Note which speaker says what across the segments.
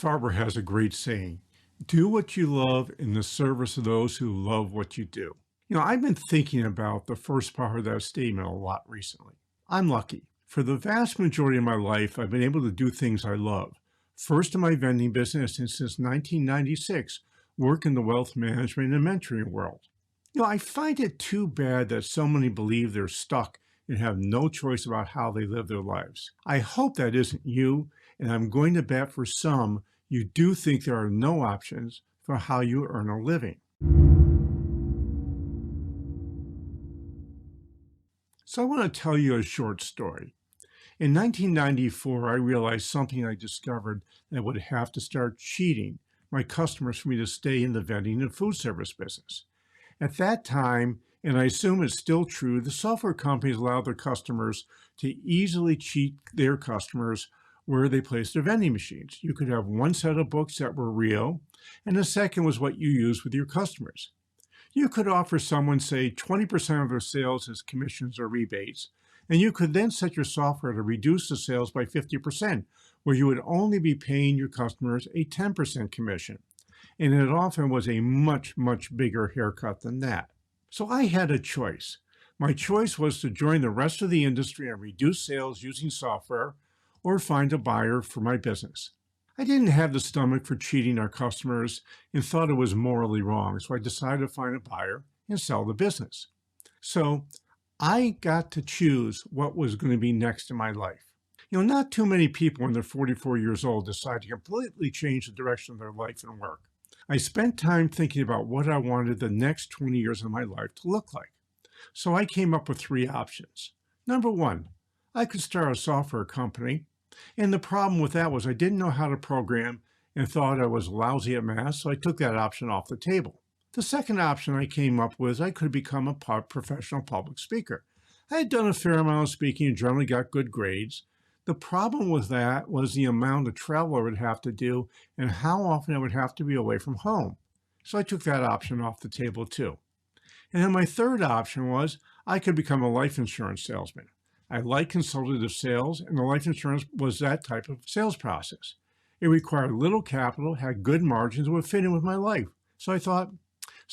Speaker 1: Farber has a great saying, do what you love in the service of those who love what you do. I've been thinking about the first part of that statement a lot recently. I'm lucky. For the vast majority of my life, I've been able to do things I love. First in my vending business and since 1996, work in the wealth management and mentoring world. I find it too bad that so many believe they're stuck and have no choice about how they live their lives. I hope that isn't you, and I'm going to bet for some, you do think there are no options for how you earn a living. So I want to tell you a short story. In 1994, I realized something I discovered that I would have to start cheating my customers for me to stay in the vending and food service business. At that time, and I assume it's still true, the software companies allowed their customers to easily cheat their customers where they placed their vending machines. You could have one set of books that were real, and the second was what you used with your customers. You could offer someone, say, 20% of their sales as commissions or rebates, and you could then set your software to reduce the sales by 50%, where you would only be paying your customers a 10% commission. And it often was a much, much bigger haircut than that. So I had a choice. My choice was to join the rest of the industry and reduce sales using software or find a buyer for my business. I didn't have the stomach for cheating our customers and thought it was morally wrong, so I decided to find a buyer and sell the business. So I got to choose what was going to be next in my life. Not too many people when they're 44 years old decide to completely change the direction of their life and work. I spent time thinking about what I wanted the next 20 years of my life to look like. So I came up with three options. Number one, I could start a software company. And the problem with that was I didn't know how to program and thought I was lousy at math, so I took that option off the table. The second option I came up with, I could become a professional public speaker. I had done a fair amount of speaking and generally got good grades. The problem with that was the amount of travel I would have to do and how often I would have to be away from home. So I took that option off the table too. And then my third option was I could become a life insurance salesman. I like consultative sales, and the life insurance was that type of sales process. It required little capital, had good margins, and would fit in with my life. So I thought,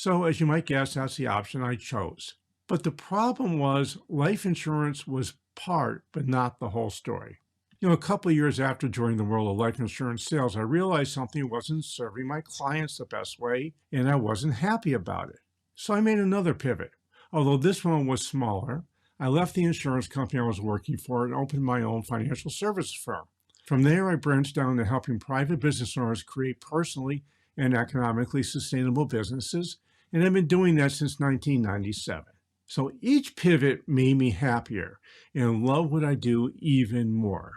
Speaker 1: as you might guess, that's the option I chose. But the problem was life insurance was part, but not the whole story. A couple of years after joining the world of life insurance sales, I realized something wasn't serving my clients the best way, and I wasn't happy about it. So I made another pivot. Although this one was smaller, I left the insurance company I was working for and opened my own financial services firm. From there, I branched down to helping private business owners create personally and economically sustainable businesses, and I've been doing that since 1997. So each pivot made me happier and love what I do even more.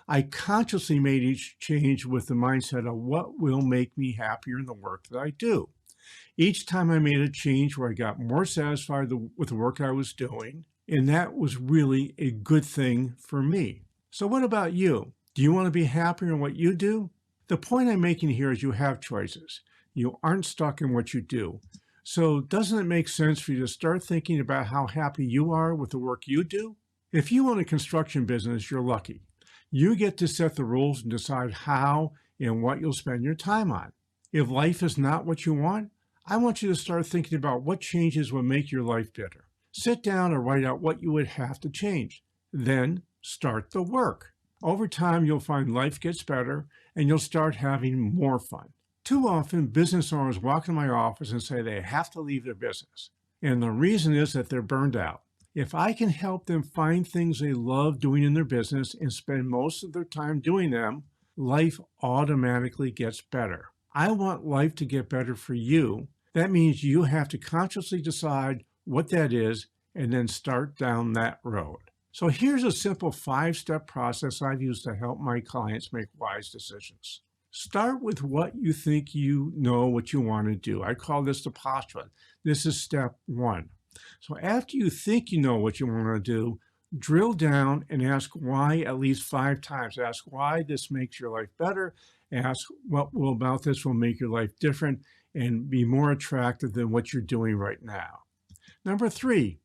Speaker 1: I consciously made each change with the mindset of what will make me happier in the work that I do. Each time I made a change where I got more satisfied with the work I was doing, and that was really a good thing for me. So what about you? Do you want to be happier in what you do? The point I'm making here is you have choices. You aren't stuck in what you do. So doesn't it make sense for you to start thinking about how happy you are with the work you do? If you own a construction business, you're lucky. You get to set the rules and decide how and what you'll spend your time on. If life is not what you want, I want you to start thinking about what changes will make your life better. Sit down and write out what you would have to change. Then start the work. Over time, you'll find life gets better and you'll start having more fun. Too often, business owners walk in my office and say they have to leave their business. And the reason is that they're burned out. If I can help them find things they love doing in their business and spend most of their time doing them, life automatically gets better. I want life to get better for you. That means you have to consciously decide what that is and then start down that road. So here's a simple 5-step process I've used to help my clients make wise decisions. Start with what you think you know what you want to do. I call this the postulate. This is step 1. So after you think you know what you want to do, drill down and ask why at least 5 times. Ask why this makes your life better. Ask what will about this will make your life different and be more attractive than what you're doing right now. Number 3,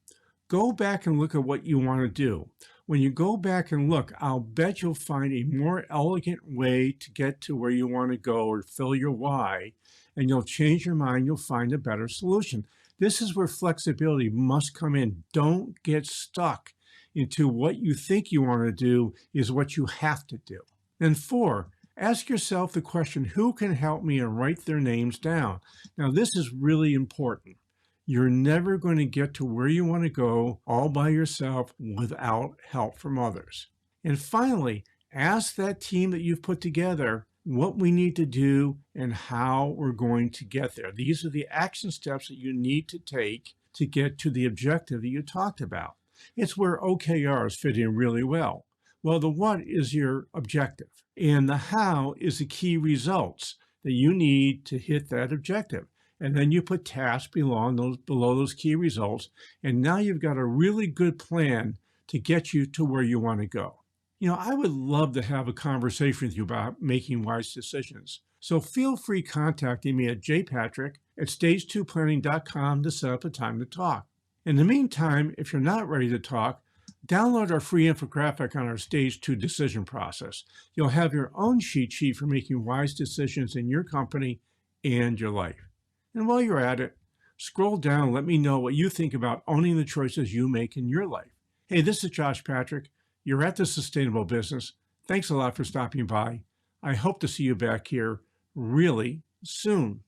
Speaker 1: go back and look at what you want to do. When you go back and look, I'll bet you'll find a more elegant way to get to where you want to go or fill your why, and you'll change your mind. You'll find a better solution. This is where flexibility must come in. Don't get stuck into what you think you want to do is what you have to do. And four, ask yourself the question, who can help me, and write their names down. Now, this is really important. You're never going to get to where you want to go all by yourself without help from others. And finally, ask that team that you've put together what we need to do and how we're going to get there. These are the action steps that you need to take to get to the objective that you talked about. It's where OKRs fit in really well. Well, the what is your objective, and the how is the key results that you need to hit that objective. And then you put tasks below those key results, and now you've got a really good plan to get you to where you want to go. I would love to have a conversation with you about making wise decisions. So feel free contacting me at jpatrick@stage2planning.com to set up a time to talk. In the meantime, if you're not ready to talk, download our free infographic on our Stage 2 decision process. You'll have your own cheat sheet for making wise decisions in your company and your life. And while you're at it, scroll down and let me know what you think about owning the choices you make in your life. Hey, this is Josh Patrick. You're at The Sustainable Business. Thanks a lot for stopping by. I hope to see you back here really soon.